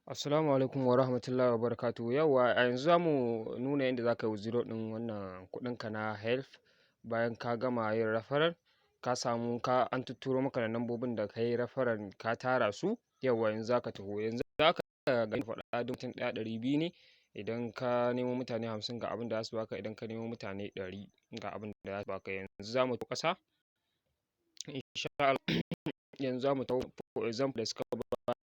Assalamu alaikum wa rahmatullahi wa barakatuhu. Yauwa a yanzu za mu nuna yadda za ka yi withdraw ɗin wannan kuɗinka na health bayan ka gama yin referral. Ka samu an tutturo maka da lambobin da ka yi referral ka tara su. Yauwa yanzu za ka taho. Yanzu za ka ga faɗa duk mutum ɗaya 200 ne. Idan ka nemo mutane 50 ga abin da za su baka. Idan ka nemo mutane 100 ga abin da za su baka. Yanzu za mu taho ƙasa. Insha Allah yanzu za mu taho for example da suka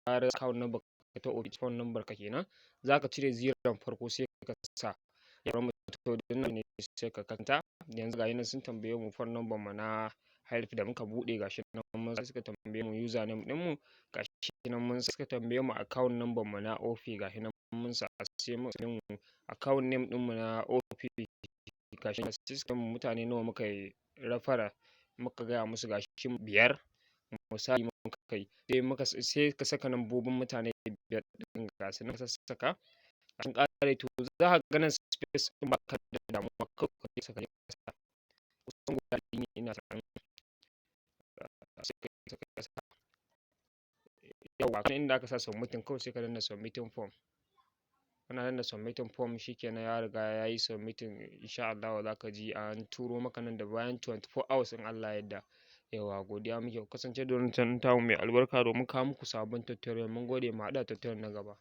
bayar account number ta office phone number ka kenan. Za ka cire ziron farko sai ka sa yaron mutum din ne sai ka kanta. Yanzu ga nan sun tambaye mu phone number mu na health da muka buɗe gashi nan mun suka tambaye mu username ɗin mu gashi nan mun suka tambaye mu account number mu na office gashi nan mun sa sai mu account name ɗin mu na office gashi nan system mutane nawa muka yi referral muka gaya musu gashi 5 misali muka kai sai ka saka lambobin mutane 5 ɗin gasu nan ka sassaka an ƙare to za ka ga nan space ɗin ba ka da damuwa kawai ka saka kusan guda ɗaya ne ina tunanin sai ka saka yawa kan inda aka sa submitting kawai sai ka danna submitting form. Kana danna submitting form shikenan ya riga ya yi submitting insha Allah za ka ji an turo maka nan da bayan 24 hours in Allah ya yarda. Yauwa godiya muke ku kasance da wannan channel tamu mai albarka domin kawo muku sabon tutorial. Mun gode mu haɗu a tutorial na gaba.